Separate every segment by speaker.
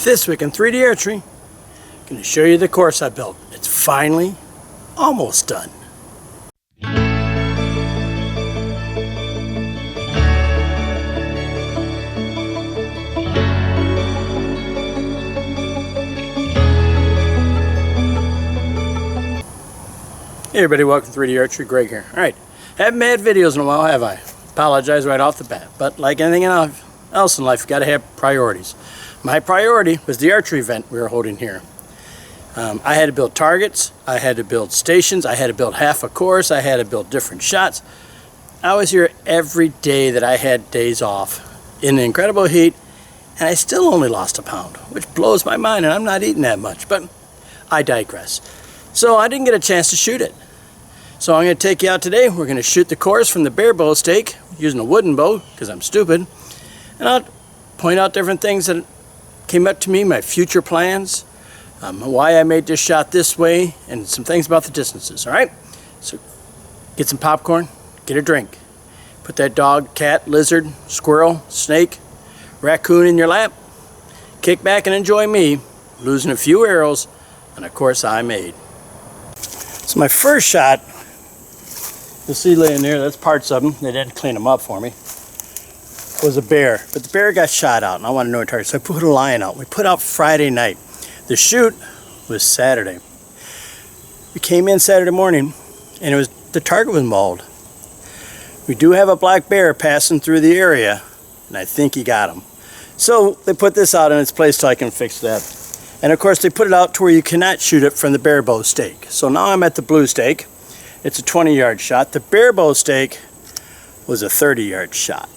Speaker 1: This week in 3D Archery, I'm going to show you the course I built. It's finally almost done. Hey everybody, welcome to 3D Archery. Greg here. Alright, haven't made videos in a while, have I? Apologize right off the bat. But like anything else in life, you got to have priorities. My priority was the archery event we were holding here. I had to build targets, I had to build stations, I had to build half a course, I had to build different shots. I was here every day that I had days off in the incredible heat, and I still only lost a pound, which blows my mind, and I'm not eating that much, but I digress. So I didn't get a chance to shoot it. So I'm going to take you out today. We're going to shoot the course from the bare bow stake using a wooden bow because I'm stupid. And I'll point out different things that came up to me, my future plans, why I made this shot this way, and some things about the distances. All right? So get some popcorn, get a drink. Put that dog, cat, lizard, squirrel, snake, raccoon in your lap. Kick back and enjoy me losing a few arrows on a course I made. So my first shot, you'll see laying there, that's parts of them, they didn't clean them up for me, was a bear. But the bear got shot out and I want to know a target, so I put a lion out. We put out Friday night. The shoot was Saturday. We came in Saturday morning and the target was mauled. We do have a black bear passing through the area and I think he got him. So they put this out in its place so I can fix that. And of course they put it out to where you cannot shoot it from the bare bow stake. So now I'm at the blue stake. It's a 20-yard shot. The bare bow stake was a 30-yard shot.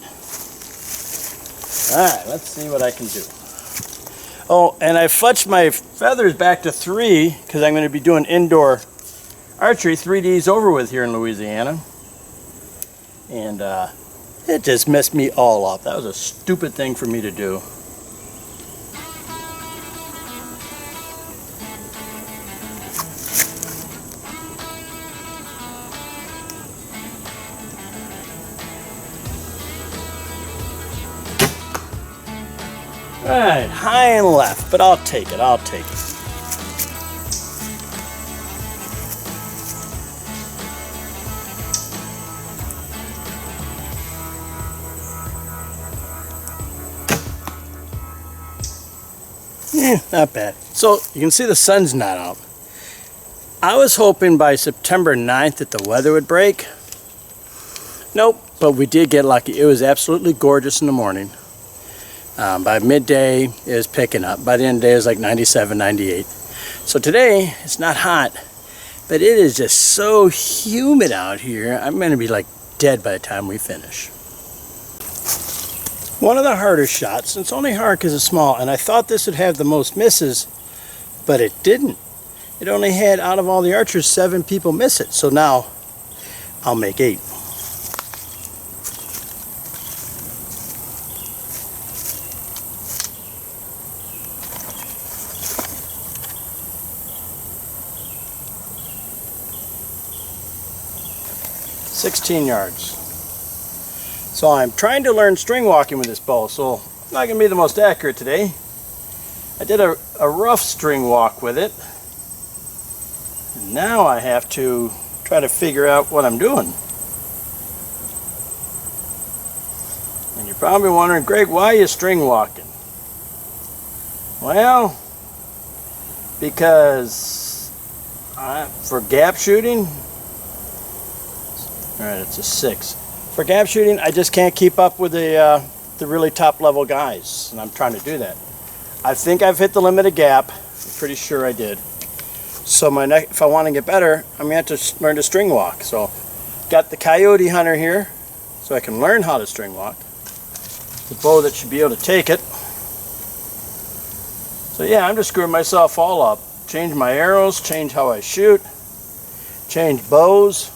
Speaker 1: Alright, let's see what I can do. Oh, and I fletched my feathers back to 3 because I'm going to be doing indoor archery. 3D's over with here in Louisiana. And it just messed me all up. That was a stupid thing for me to do. Alright, high and left, but I'll take it, I'll take it. Not bad. So, you can see the sun's not out. I was hoping by September 9th that the weather would break. Nope, but we did get lucky. It was absolutely gorgeous in the morning. By midday, it was picking up. By the end of the day, it was like 97, 98. So today, it's not hot, but it is just so humid out here. I'm going to be like dead by the time we finish. One of the harder shots, and it's only hard because it's small, and I thought this would have the most misses, but it didn't. It only had, out of all the archers, 7 people miss it. So now, I'll make 8. $16 yards. So I'm trying to learn string walking with this bow, so I'm not going to be the most accurate today. I did a rough string walk with it. And now I have to try to figure out what I'm doing. And you're probably wondering, Greg, why are you string walking? Well, because for gap shooting, alright, it's a 6. For gap shooting, I just can't keep up with the really top level guys, and I'm trying to do that. I think I've hit the limit of gap. I'm pretty sure I did. So if I want to get better, I'm going to have to learn to string walk. So, got the Coyote Hunter here, so I can learn how to string walk. The bow that should be able to take it. So yeah, I'm just screwing myself all up. Change my arrows, change how I shoot, change bows.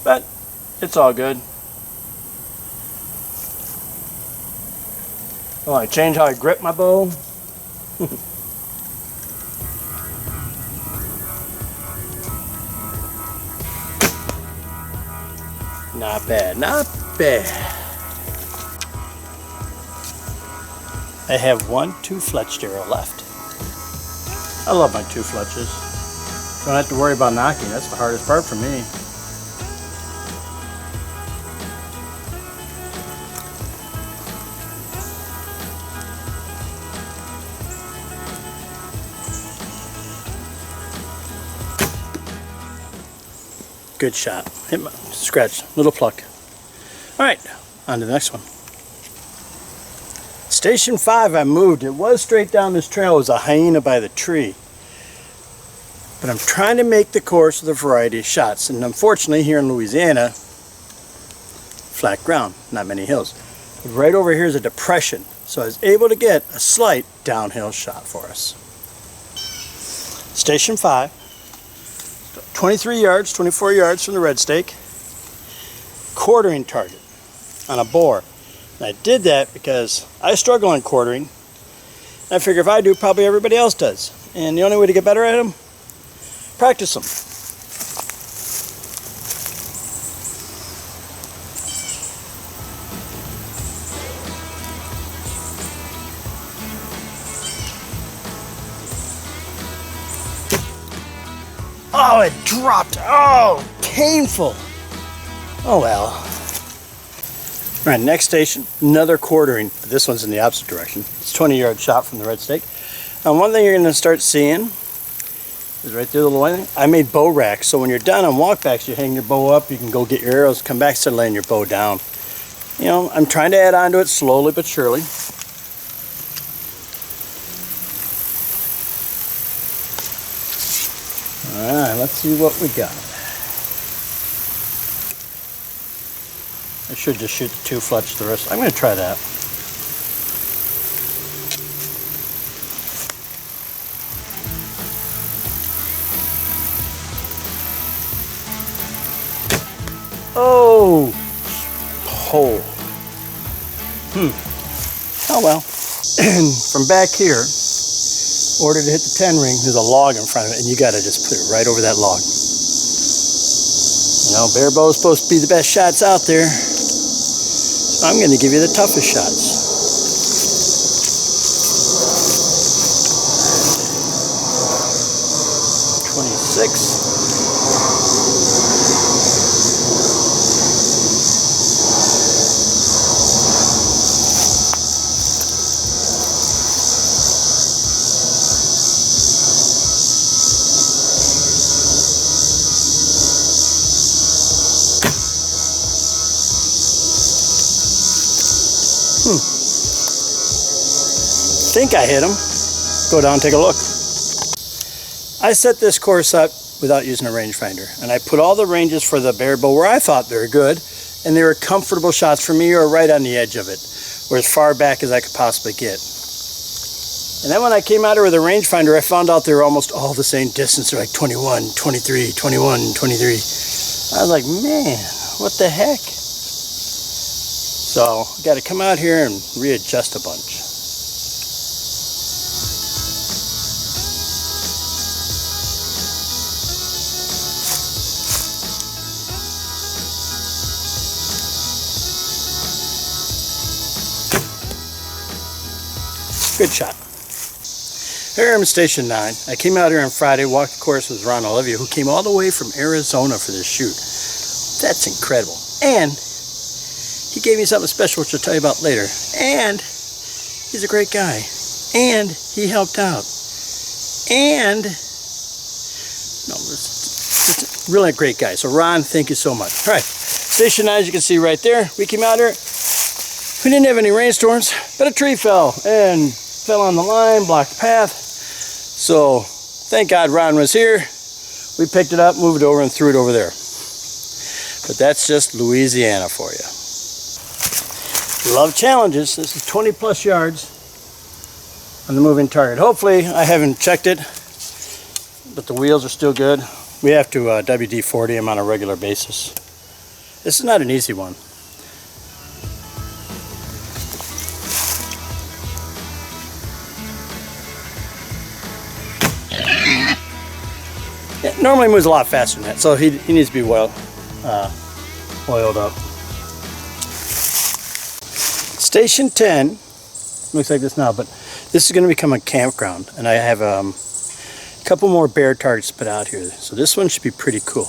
Speaker 1: But it's all good. Oh, I change how I grip my bow. Not bad, not bad. I have one 2-fletched arrow left. I love my 2 fletches. Don't have to worry about knocking. That's the hardest part for me. Good shot. Hit my scratch, little pluck. All right, on to the next one. Station 5 I moved. It was straight down this trail. It was a hyena by the tree. But I'm trying to make the course with a variety of shots. And unfortunately here in Louisiana, flat ground, not many hills. But right over here is a depression. So I was able to get a slight downhill shot for us. Station 5. 23 yards, 24 yards from the red stake, quartering target on a boar. And I did that because I struggle on quartering. I figure if I do, probably everybody else does. And the only way to get better at them, practice them. Oh, it dropped. Oh, painful. Oh well. All right, next station, another quartering. But this one's in the opposite direction. It's a 20-yard shot from the red stake. And one thing you're going to start seeing is right there, the little white thing. I made bow racks, so when you're done on walkbacks, you hang your bow up. You can go get your arrows, come back, start laying your bow down. You know, I'm trying to add on to it slowly but surely. Alright, let's see what we got. I should just shoot the 2-fletch the rest. I'm going to try that. Oh! Hole. Oh well. And from back here, order to hit the 10 ring, there's a log in front of it, and you got to just put it right over that log. You know, bare bow is supposed to be the best shots out there. So I'm going to give you the toughest shots. I think I hit him. Go down and take a look. I set this course up without using a rangefinder, and I put all the ranges for the bare bow where I thought they were good, and they were comfortable shots for me or right on the edge of it, or as far back as I could possibly get. And then when I came out here with a rangefinder, I found out they were almost all the same distance. They're like 21, 23, 21, 23. I was like, man, what the heck? So I got to come out here and readjust a bunch. Good shot. Here I'm at Station 9. I came out here on Friday, walked the course with Ron Olivia, who came all the way from Arizona for this shoot. That's incredible. And he gave me something special, which I'll tell you about later. And he's a great guy. And he helped out. And, no, it's really a great guy. So Ron, thank you so much. All right, Station 9, as you can see right there, we came out here. We didn't have any rainstorms, but a tree fell and fell on the line, blocked the path. So thank God Ron was here. We picked it up, moved it over, and threw it over there. But that's just Louisiana for you. Love challenges. This is 20 plus yards on the moving target. Hopefully, I haven't checked it, but the wheels are still good. We have to WD-40 them on a regular basis. This is not an easy one. It normally moves a lot faster than that, so he needs to be well oiled up. Station 10, looks like this now, but this is going to become a campground, and I have a couple more bear targets put out here, so this one should be pretty cool.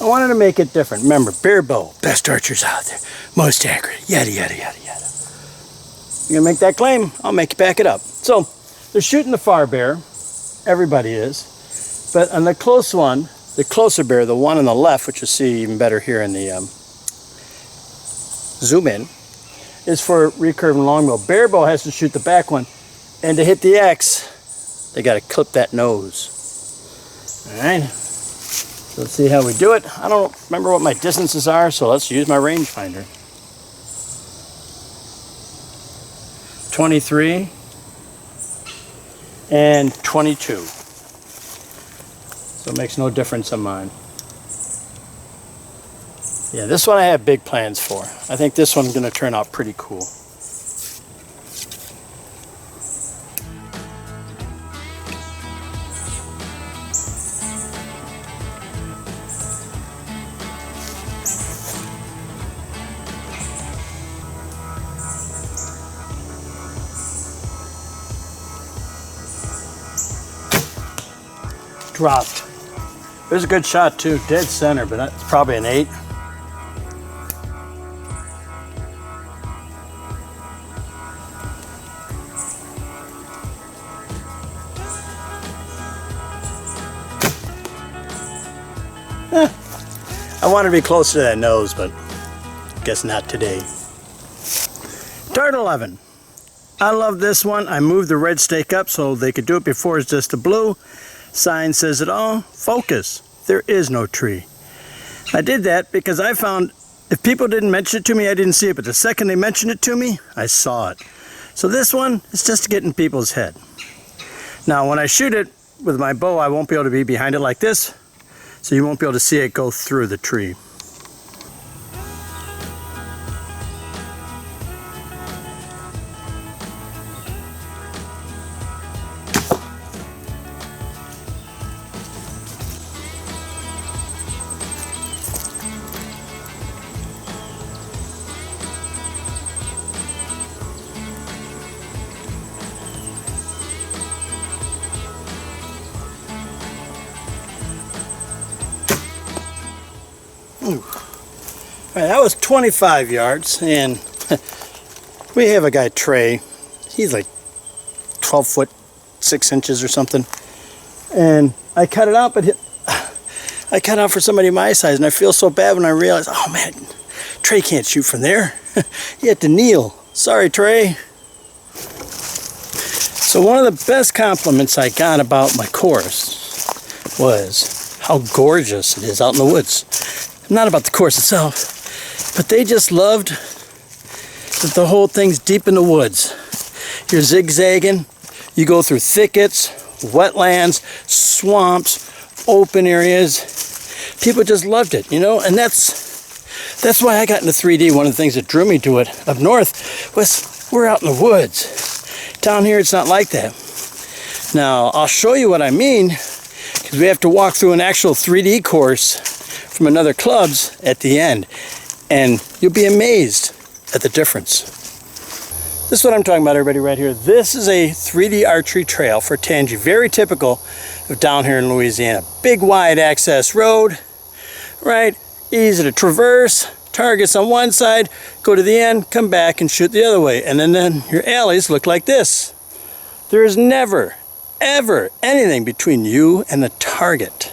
Speaker 1: I wanted to make it different. Remember, bear bow, best archers out there, most accurate, yada yada yada yada. You're gonna make that claim, I'll make you back it up. So they're shooting the far bear, everybody is, but on the close one, the closer bear, the one on the left, which you'll see even better here in the zoom in, is for recurve and longbow. Bear bow has to shoot the back one, and to hit the X, they got to clip that nose. All right, so let's see how we do it. I don't remember what my distances are, so let's use my rangefinder. 23 and 22. So it makes no difference on mine. Yeah, this one I have big plans for. I think this one's going to turn out pretty cool. Dropped. It was a good shot too, dead center, but that's probably an 8. I wanted to be closer to that nose, but guess not today. Dart 11. I love this one. I moved the red stake up so they could do it before it's just a blue. Sign says it all. Focus. There is no tree. I did that because I found if people didn't mention it to me, I didn't see it, but the second they mentioned it to me, I saw it. So this one is just to get in people's head. Now when I shoot it with my bow, I won't be able to be behind it like this, so you won't be able to see it go through the tree. Ooh. All right, that was 25 yards, and we have a guy, Trey. He's like 12 foot 6 inches or something, and I cut it out, but I cut out for somebody my size, and I feel so bad when I realize, oh man, Trey can't shoot from there. He had to kneel. Sorry, Trey. So one of the best compliments I got about my course was how gorgeous it is out in the woods. Not about the course itself, but they just loved that the whole thing's deep in the woods. You're zigzagging, you go through thickets, wetlands, swamps, open areas. People just loved it, you know, and that's why I got into 3D. One of the things that drew me to it up north was we're out in the woods. Down here it's not like that. Now I'll show you what I mean, because we have to walk through an actual 3D course from another club's at the end, and you'll be amazed at the difference. This is what I'm talking about, everybody, right here. This is a 3D archery trail for Tangi, very typical of down here in Louisiana. Big wide access road, right? Easy to traverse, targets on one side, go to the end, come back and shoot the other way, and then your alleys look like this. There is never, ever anything between you and the target.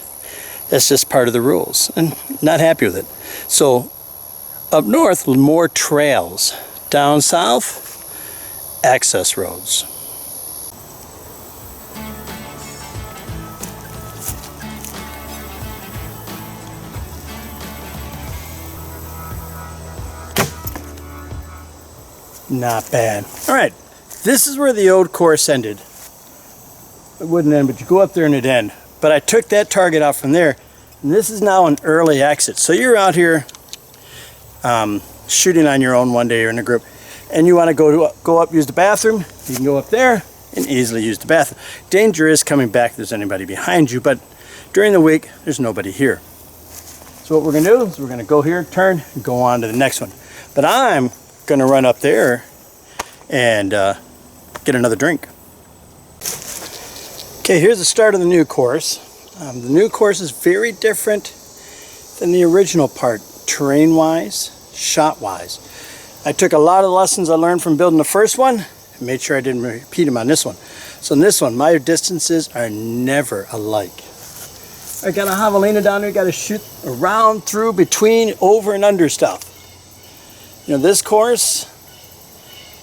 Speaker 1: That's just part of the rules, and not happy with it. So up north, more trails. Down south, access roads. Not bad. All right, this is where the old course ended. It wouldn't end, but you go up there and it end. But I took that target out from there, and this is now an early exit. So you're out here shooting on your own one day or in a group, and you want to go up, use the bathroom. You can go up there and easily use the bathroom. Danger is coming back if there's anybody behind you, but during the week, there's nobody here. So what we're going to do is we're going to go here, turn, and go on to the next one. But I'm going to run up there and get another drink. Okay, here's the start of the new course. The new course is very different than the original part, terrain-wise, shot-wise. I took a lot of the lessons I learned from building the first one and made sure I didn't repeat them on this one. So in this one, my distances are never alike. I got a javelina down there, got to shoot around, through, between, over, and under stuff. You know, this course,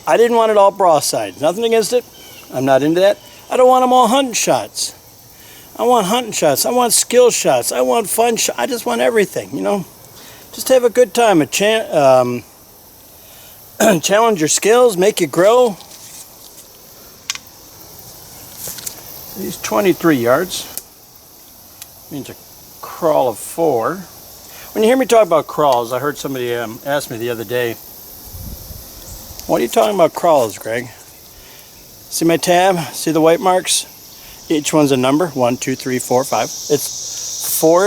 Speaker 1: I didn't want it all broadside. Nothing against it. I'm not into that. I don't want them all hunting shots. I want hunting shots. I want skill shots. I want fun shots. I just want everything, you know. Just have a good time. Challenge your skills, make you grow. These 23 yards means a crawl of 4. When you hear me talk about crawls, I heard somebody ask me the other day, what are you talking about crawls, Greg? See my tab? See the white marks? Each one's a number. 1, 2, 3, 4, 5. It's 4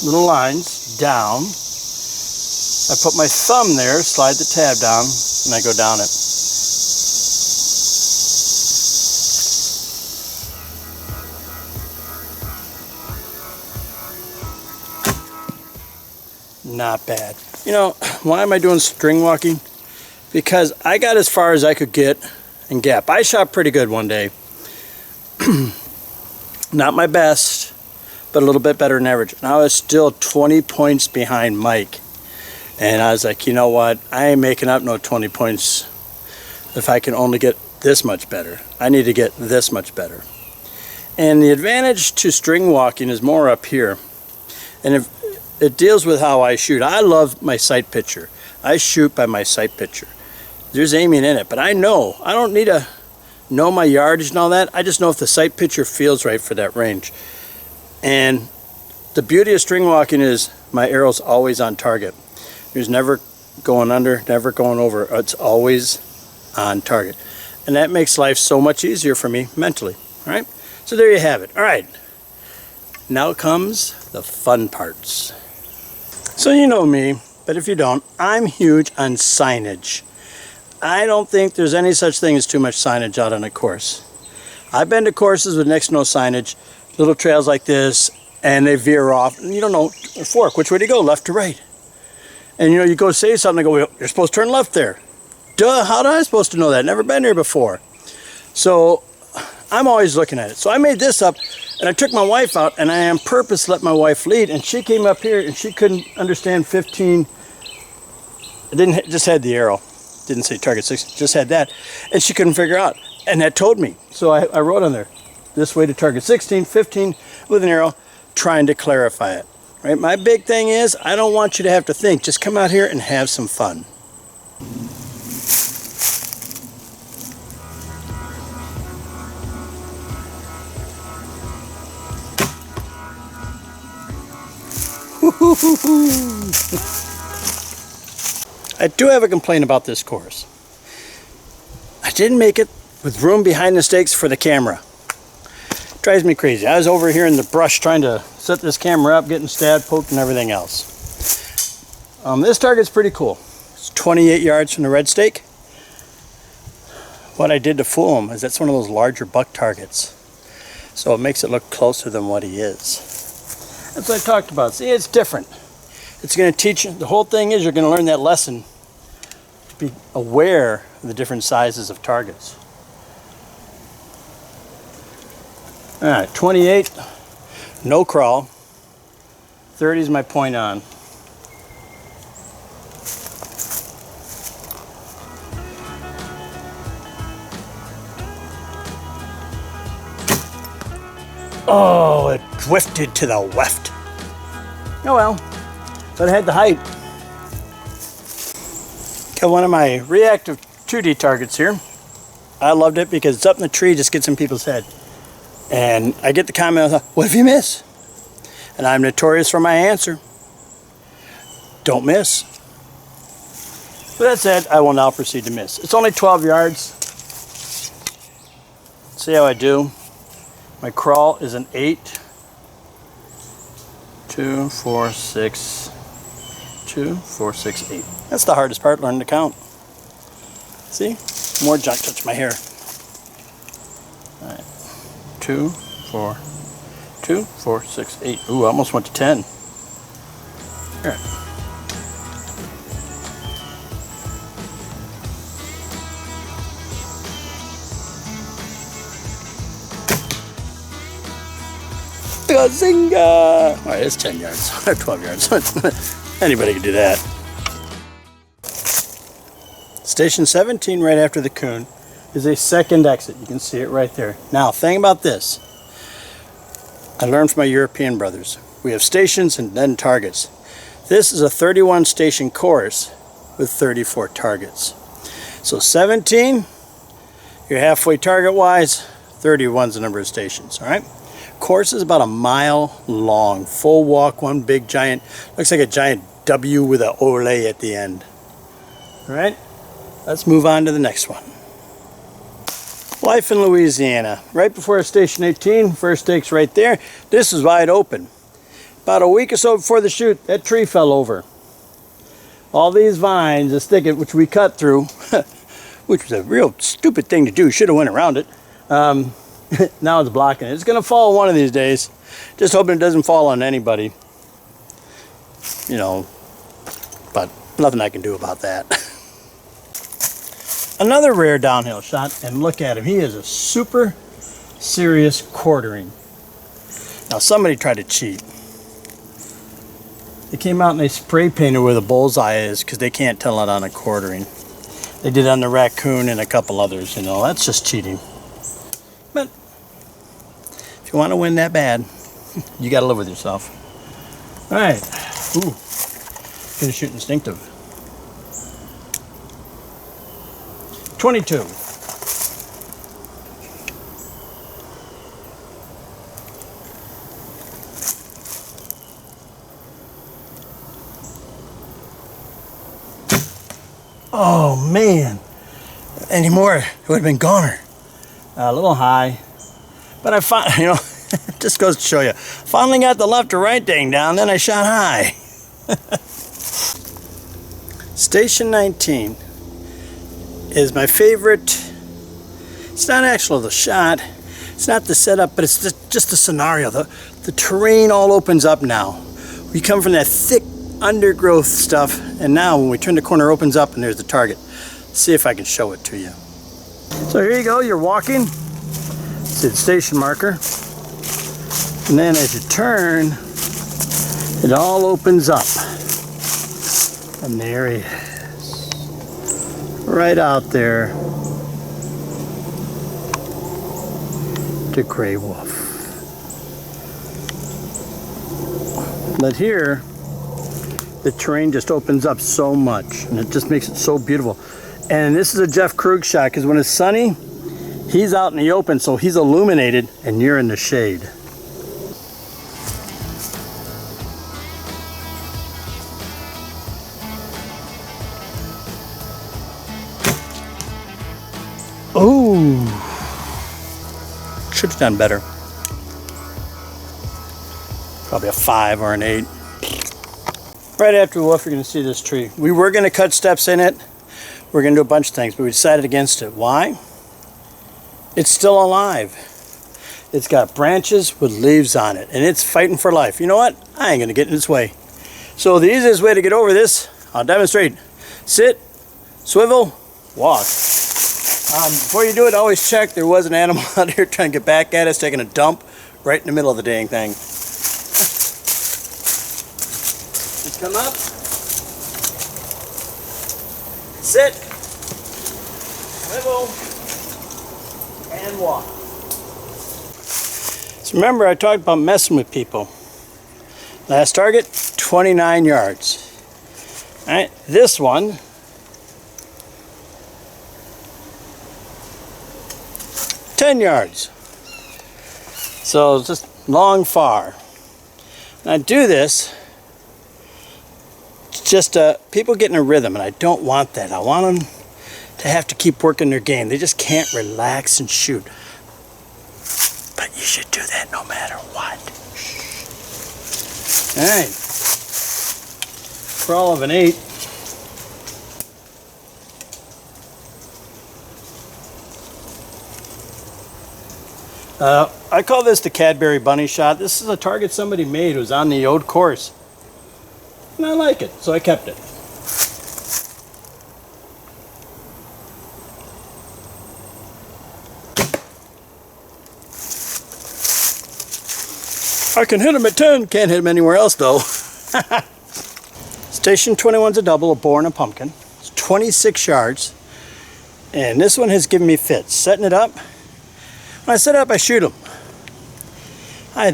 Speaker 1: little lines down. I put my thumb there, slide the tab down, and I go down it. Not bad. You know, why am I doing string walking? Because I got as far as I could get in gap. I shot pretty good one day. Not my best, but a little bit better than average. And I was still 20 points behind Mike. And I was like, you know what? I ain't making up no 20 points if I can only get this much better. I need to get this much better. And the advantage to string walking is more up here. And if it deals with how I shoot. I love my sight picture. I shoot by my sight picture. There's aiming in it, but I know. I don't need to know my yardage and all that. I just know if the sight picture feels right for that range. And the beauty of string walking is my arrow's always on target. There's never going under, never going over. It's always on target. And that makes life so much easier for me mentally. All right? So there you have it. All right. Now comes the fun parts. So you know me, but if you don't, I'm huge on signage. I don't think there's any such thing as too much signage out on a course. I've been to courses with next to no signage, little trails like this, and they veer off, and you don't know, a fork, which way do you go, left to right? And you know, you go say something, they go, you're supposed to turn left there. Duh, how am I supposed to know that? Never been here before. So I'm always looking at it. So I made this up, and I took my wife out, and I on purpose let my wife lead, and she came up here, and she couldn't understand 15. It didn't just had the arrow. Didn't say target 6, just had that. And she couldn't figure out. And that told me. So I wrote on there, this way to target 16, 15 with an arrow, trying to clarify it. Right? My big thing is, I don't want you to have to think. Just come out here and have some fun. I do have a complaint about this course. I didn't make it with room behind the stakes for the camera. It drives me crazy. I was over here in the brush trying to set this camera up, getting stabbed, poked, and everything else. This target's pretty cool. It's 28 yards from the red stake. What I did to fool him is that's one of those larger buck targets. So it makes it look closer than what he is. That's what I talked about. See, it's different. It's going to teach you, the whole thing is you're going to learn that lesson to be aware of the different sizes of targets. All right, 28, no crawl. 30 is my point on. Oh, it drifted to the left. Oh well, but it had the height. Got one of my reactive 2D targets here. I loved it because it's up in the tree, just gets in people's head. And I get the comment, what if you miss? And I'm notorious for my answer. Don't miss. With that said, I will now proceed to miss. It's only 12 yards. Let's see how I do. My crawl is an 8. 2, 4, 6, 2, 4, 6, 8. That's the hardest part, learning to count. See? More junk touch my hair. All right. 2, 4, 2, 4, 6, 8. Ooh, I almost went to 10. All right. Gazinga! All right, it's 10 yards or 12 yards. Anybody can do that. Station 17, right after the coon, is a second exit. You can see it right there. Now, thing about this, I learned from my European brothers. We have stations and then targets. This is a 31 station course with 34 targets. So 17, you're halfway target wise, 31's the number of stations, all right? Course is about a mile long, full walk, one big giant, looks like a giant W with an ole at the end. All right, let's move on to the next one. Life in Louisiana. Right before Station 18, first stakes right there. This is wide open. About a week or so before the shoot, that tree fell over. All these vines, the thicket, which we cut through, which was a real stupid thing to do, should have went around it. Now it's blocking it. It's going to fall one of these days. Just hoping it doesn't fall on anybody. You know, but nothing I can do about that. Another rare downhill shot, and look at him. He is a super serious quartering. Now somebody tried to cheat. They came out and they spray painted where the bullseye is because they can't tell it on a quartering. They did it on the raccoon and a couple others, you know. That's just cheating. But if you want to win that bad, you got to live with yourself. All right. Ooh. Gonna shoot instinctive. 22. Oh man. Any more, it would have been goner. A little high, but I found, you know, it just goes to show you. Finally got the left or right thing down, then I shot high. Station 19 is my favorite. It's not actually the shot, it's not the setup, but it's just the scenario. The terrain all opens up now. We come from that thick undergrowth stuff, and now when we turn the corner, it opens up and there's the target. See if I can show it to you. So here you go, you're walking, see the station marker, and then as you turn, it all opens up. And there he is, right out there, the gray wolf. But here, the terrain just opens up so much, and it just makes it so beautiful. And this is a Jeff Krug shot, because when it's sunny, he's out in the open, so he's illuminated, and you're in the shade. Ooh. Should have done better. Probably a 5 or an 8. Right after the wolf, you're going to see this tree. We were going to cut steps in it. We're going to do a bunch of things, but we decided against it. Why? It's still alive. It's got branches with leaves on it, and it's fighting for life. You know what? I ain't going to get in its way. So the easiest way to get over this, I'll demonstrate. Sit, swivel, walk. Before you do it, always check there was an animal out here trying to get back at us, taking a dump right in the middle of the dang thing. Just come up. Sit, swivel, and walk. So remember, I talked about messing with people. Last target, 29 yards. All right, this one, ten yards. So it's just long, far. And I do this just people get in a rhythm, and I don't want that. I want them to have to keep working their game. They just can't relax and shoot. But you should do that no matter what. All right. Crawl of an 8. I call this the Cadbury bunny shot. This is a target somebody made. It was on the old course. And I like it, so I kept it. I can hit him at 10. Can't hit him anywhere else though. Station 21's a double, a boar and a pumpkin. It's 26 yards. And this one has given me fits. Setting it up. When I set it up, I shoot him. I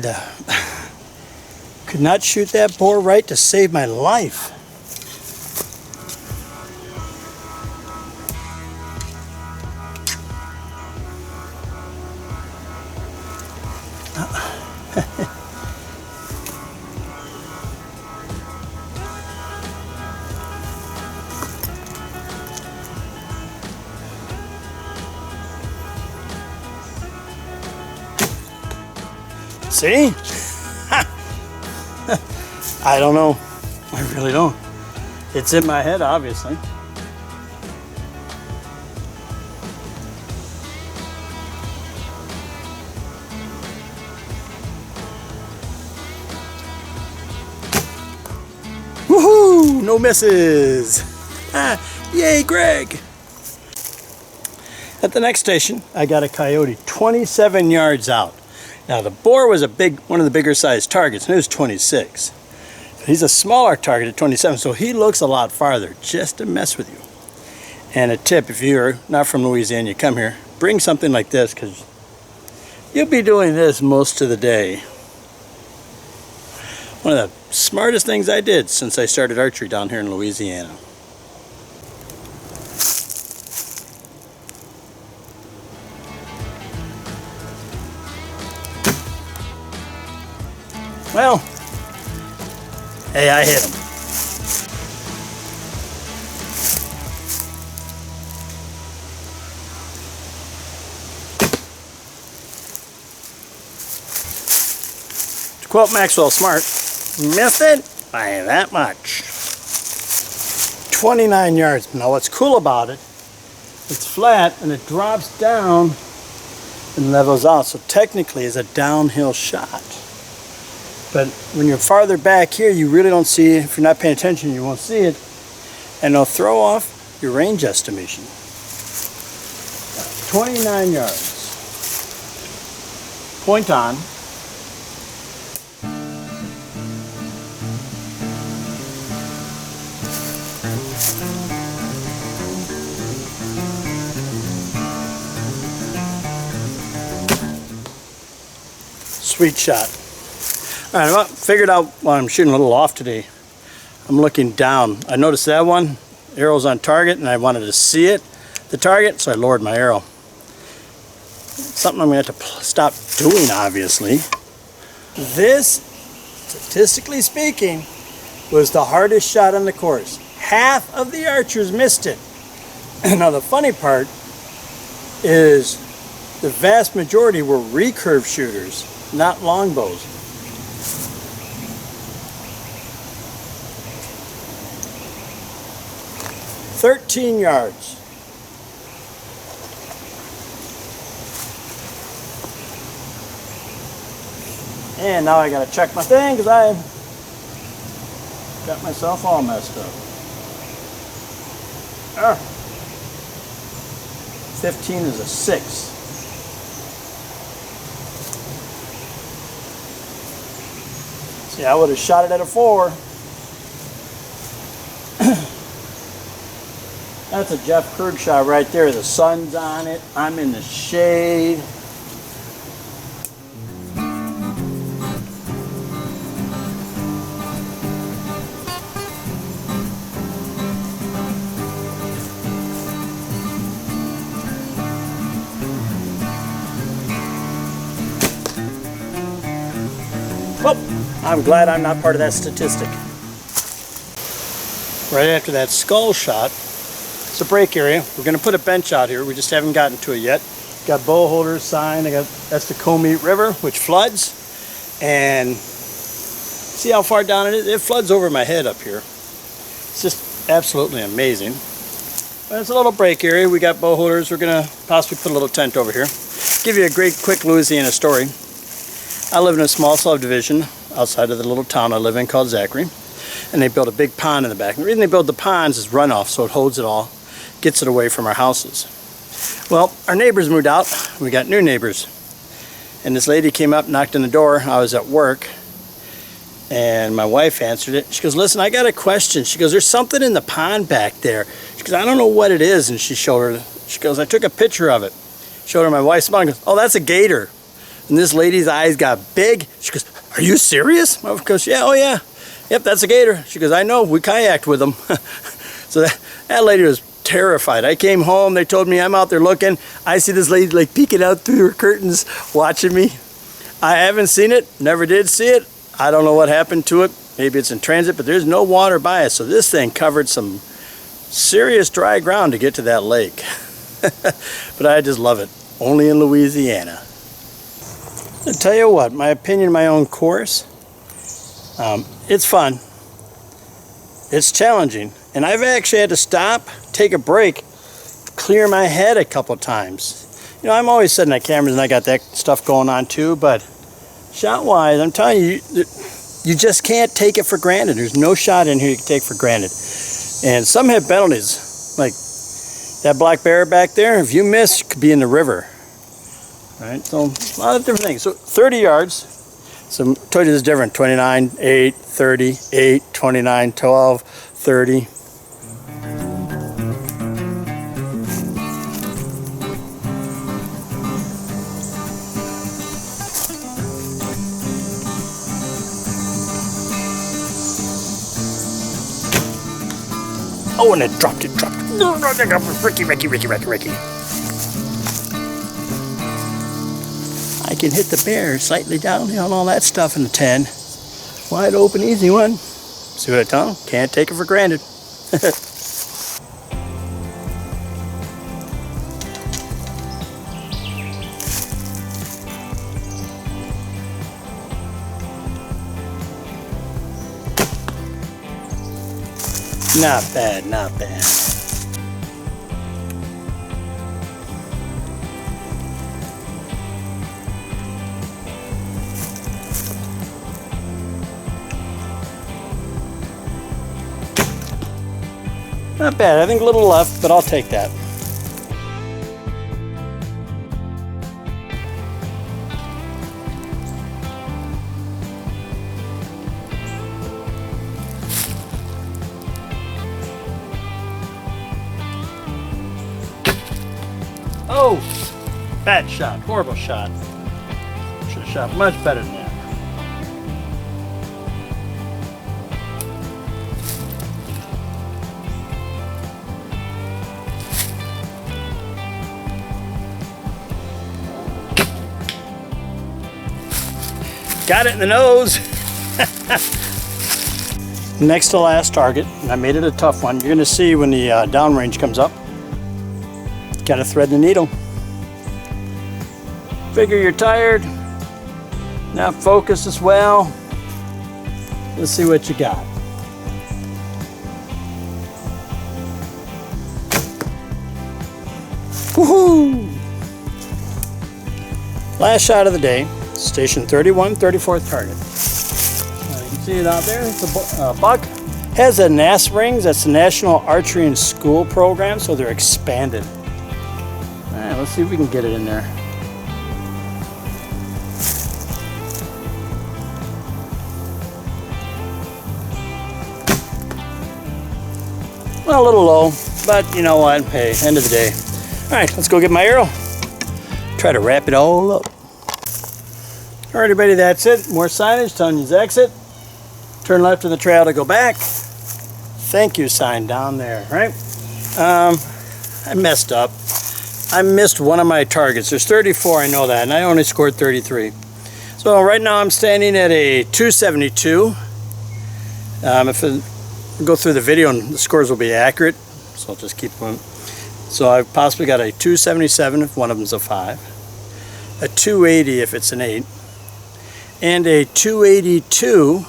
Speaker 1: could not shoot that boar right to save my life. See? I don't know. I really don't. It's in my head, obviously. Woohoo! No misses! Yay, Greg! At the next station, I got a coyote 27 yards out. Now the boar was one of the bigger sized targets, and it was 26. But he's a smaller target at 27, so he looks a lot farther, just to mess with you. And a tip, if you're not from Louisiana, you come here, bring something like this, because you'll be doing this most of the day. One of the smartest things I did since I started archery down here in Louisiana. Well, hey, I hit him. To quote Maxwell Smart, missed it by that much. 29 yards. Now what's cool about it, it's flat and it drops down and levels out. So technically it's a downhill shot. But when you're farther back here, you really don't see it. If you're not paying attention, you won't see it. And it'll throw off your range estimation. 29 yards. Point on. Sweet shot. All right, I figured out while I'm shooting a little off today. I'm looking down. I noticed that one, arrow's on target, and I wanted to see it, the target, so I lowered my arrow. Something I'm going to have to stop doing, obviously. This, statistically speaking, was the hardest shot on the course. Half of the archers missed it. Now the funny part is the vast majority were recurve shooters, not longbows. "13 yards. And now I gotta check my thing because I got myself all messed up. 15 is a 6. See, I would have shot it at a 4. That's a Jeff Krug shot right there. The sun's on it. I'm in the shade. Well, I'm glad I'm not part of that statistic. Right after that skull shot, it's a break area. We're going to put a bench out here. We just haven't gotten to it yet. Got bow holders signed. That's the Comeet River, which floods. And see how far down it is? It floods over my head up here. It's just absolutely amazing. But it's a little break area. We got bow holders. We're going to possibly put a little tent over here. give you a great quick Louisiana story. I live in a small subdivision outside of the little town I live in called Zachary, and they built a big pond in the back. And the reason they build the ponds is runoff, so it holds it all, gets it away from our houses. Well, our neighbors moved out. We got new neighbors. And this lady came up, knocked on the door. I was at work, and my wife answered it. She goes, listen, I got a question. She goes, there's something in the pond back there. She goes, I don't know what it is. And she goes, I took a picture of it. Showed her my wife's mom. Goes, oh, that's a gator. And this lady's eyes got big. She goes, are you serious? My wife goes, yeah, oh yeah. Yep, that's a gator. She goes, I know, we kayaked with them. So that lady was terrified. I came home, they told me I'm out there looking. I see this lady like peeking out through her curtains watching me. I haven't seen it, never did see it. I don't know what happened to it. Maybe it's in transit, but there's no water by it. So this thing covered some serious dry ground to get to that lake. But I just love it. Only in Louisiana. I'll tell you what, my opinion, my own course, it's fun. It's challenging. And I've actually had to stop, take a break, clear my head a couple times. You know, I'm always setting at cameras and I got that stuff going on too, but shot-wise, I'm telling you, you just can't take it for granted. There's no shot in here you can take for granted. And some have penalties, like that black bear back there. If you miss, you could be in the river. All right, so a lot of different things. So 30 yards. So I told you this is different. 29, 8, 30, 8, 29, 12, 30. Oh, and it dropped. Ricky. I can hit the bear slightly downhill and all that stuff in the 10. Wide open, easy one. See what I tell them? Can't take it for granted. Not bad, not bad. Not bad. I think a little left, but I'll take that. Oh, bad shot, horrible shot. Should have shot much better than that. Got it in the nose. Next to last target, and I made it a tough one. You're gonna see when the downrange comes up. Gotta thread the needle. Figure you're tired. Now focus as well. Let's see what you got. Woohoo! Last shot of the day. Station 31, 34th target. You can see it out there. It's a buck. Has a NAS rings. That's the National Archery and School program, so they're expanded. All right, let's see if we can get it in there. Well, a little low, but you know what? Hey, end of the day. All right, let's go get my arrow. Try to wrap it all up. All right, everybody, that's it. More signage telling you to exit. Turn left to the trail to go back. Thank you sign down there, right? I messed up. I missed one of my targets. There's 34, I know that, and I only scored 33. So right now I'm standing at a 272. If I go through the video, and the scores will be accurate, so I'll just keep them. So I've possibly got a 277 if one of them's a 5, a 280 if it's an 8, and a 282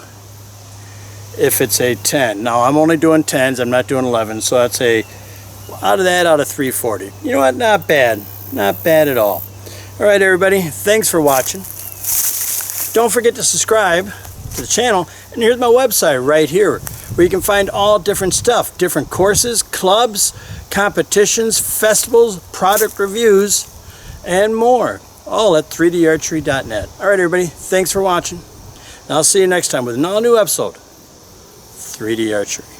Speaker 1: if it's a 10. Now I'm only doing 10s, I'm not doing 11, so that's a, out of 340. You know what, not bad at all. Alright everybody, thanks for watching. Don't forget to subscribe to the channel, and here's my website right here where you can find all different stuff, different courses, clubs, competitions, festivals, product reviews, and more, all at 3darchery.net. Alright everybody, thanks for watching. And I'll see you next time with another new episode, 3D Archery.